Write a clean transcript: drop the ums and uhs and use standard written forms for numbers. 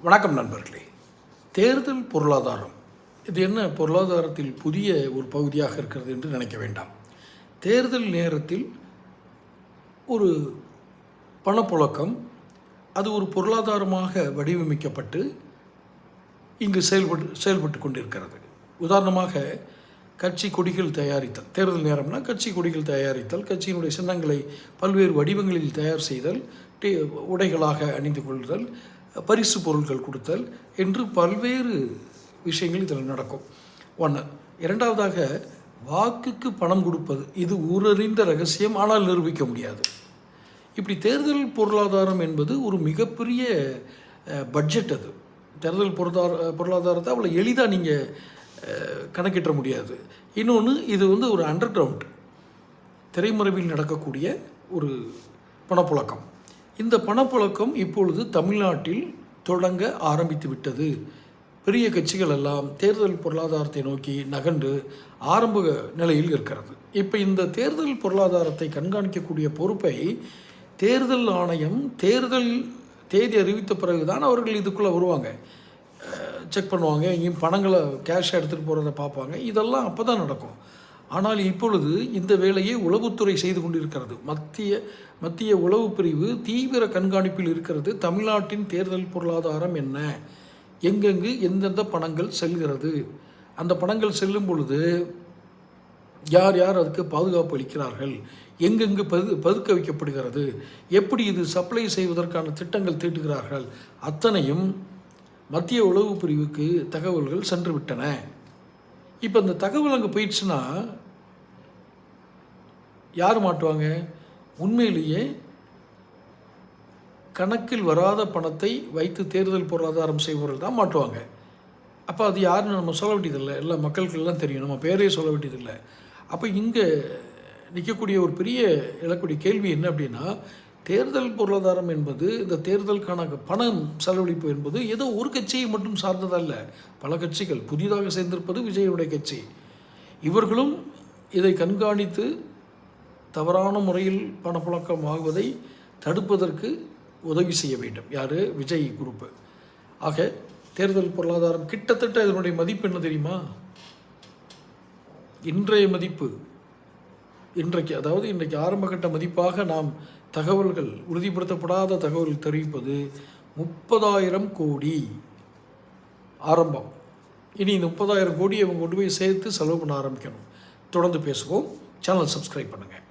வணக்கம் நண்பர்களே. தேர்தல் பொருளாதாரம் இது என்ன பொருளாதாரத்தில் புதிய ஒரு பகுதியாக இருக்கிறது என்று நினைக்க வேண்டாம். தேர்தல் நேரத்தில் ஒரு பணப்புழக்கம் அது ஒரு பொருளாதாரமாக வடிவமைக்கப்பட்டு இங்கு செயல்பட்டு கொண்டிருக்கிறது. உதாரணமாக கட்சி கொடிகள் தயாரித்தல், தேர்தல் நேரம்னா கட்சி கொடிகள் தயாரித்தல், கட்சியினுடைய சின்னங்களை பல்வேறு வடிவங்களில் தயார் செய்தல், உடைகளாக அணிந்து கொள்ளுதல், பரிசு பொருட்கள் கொடுத்தல் என்று பல்வேறு விஷயங்கள் இதில் நடக்கும். ஒன்று. இரண்டாவதாக வாக்குக்கு பணம் கொடுப்பது, இது ஊரறிந்த ரகசியம், ஆனால் நிரூபிக்க முடியாது. இப்படி தேர்தல் பொருளாதாரம் என்பது ஒரு மிகப்பெரிய பட்ஜெட். அது தேர்தல் பொருளாதாரத்தை அவ்வளோ எளிதாக நீங்கள் கணக்கிட்ட முடியாது. இன்னொன்று, இது ஒரு அண்டர் கிரவுண்ட் திரைமறைவில் நடக்கக்கூடிய ஒரு பணப்புழக்கம். இந்த பணப்புழக்கம் இப்பொழுது தமிழ்நாட்டில் தொடங்க ஆரம்பித்து விட்டது. பெரிய கட்சிகள் எல்லாம் தேர்தல் பொருளாதாரத்தை நோக்கி நகர்ந்து ஆரம்ப நிலையில் இருக்கிறது. இப்போ இந்த தேர்தல் பொருளாதாரத்தை கண்காணிக்கக்கூடிய பொறுப்பை தேர்தல் ஆணையம் தேர்தல் தேதி அறிவித்த பிறகுதான் அவர்கள் இதுக்குள்ளே வருவாங்க, செக் பண்ணுவாங்க, எங்கேயும் பணங்களை கேஷ் எடுத்துகிட்டு போகிறத பார்ப்பாங்க. இதெல்லாம் அப்போ தான் நடக்கும். ஆனால் இப்பொழுது இந்த வேலையை உளவுத்துறை செய்து கொண்டிருக்கிறது. மத்திய உளவு பிரிவு தீவிர கண்காணிப்பில் இருக்கிறது. தமிழ்நாட்டின் தேர்தல் பொருளாதாரம் என்ன, எங்கெங்கு எந்தெந்த பணங்கள் செல்கிறது, அந்த பணங்கள் செல்லும் பொழுது யார் யார் அதுக்கு பாதுகாப்பு அளிக்கிறார்கள், எங்கெங்கு பதுக்க வைக்கப்படுகிறது, எப்படி இது சப்ளை செய்வதற்கான திட்டங்கள் தீட்டுகிறார்கள், அத்தனையும் மத்திய உளவு பிரிவுக்கு தகவல்கள் சென்று விட்டன. இப்போ இந்த தகவல் அங்கே போயிடுச்சுன்னா யார் மாட்டுவாங்க? உண்மையிலேயே கணக்கில் வராத பணத்தை வைத்து தேர்தல் பொருளாதாரம் செய்பவர்கள் தான் மாட்டுவாங்க. அப்போ அது யாருன்னு நம்ம சொல்ல வேண்டியதில்லை, எல்லா மக்களுக்கெல்லாம் தெரியும், நம்ம பேரே சொல்ல வேண்டியதில்லை. அப்போ இங்கே நிற்கக்கூடிய ஒரு பெரிய எழக்கூடிய கேள்வி என்ன அப்படின்னா, தேர்தல் பொருளாதாரம் என்பது, இந்த தேர்தலுக்கான பணம் செலவழிப்பு என்பது ஏதோ ஒரு கட்சியை மட்டும் சார்ந்ததல்ல. பல கட்சிகள் புதிதாக சேர்ந்திருப்பது விஜயுடைய கட்சி. இவர்களும் இதை கண்காணித்து தவறான முறையில் பணப்புழக்கம் ஆகுவதை தடுப்பதற்கு உதவி செய்ய வேண்டும். யார்? விஜய் குரூப்பு. ஆக தேர்தல் பொருளாதாரம் கிட்டத்தட்ட இதனுடைய மதிப்பு என்ன தெரியுமா? இன்றைய மதிப்பு, இன்றைக்கு ஆரம்பகட்ட மதிப்பாக நாம் தகவல்கள், உறுதிப்படுத்தப்படாத தகவல் தெரிவிப்பது 30,000 கோடி ஆரம்பம். இனி இந்த 30,000 கோடியை அவங்க கொண்டு போய் சேர்த்து செலவு பண்ண ஆரம்பிக்கணும். தொடர்ந்து பேசுவோம். சேனல் சப்ஸ்கிரைப் பண்ணுங்கள்.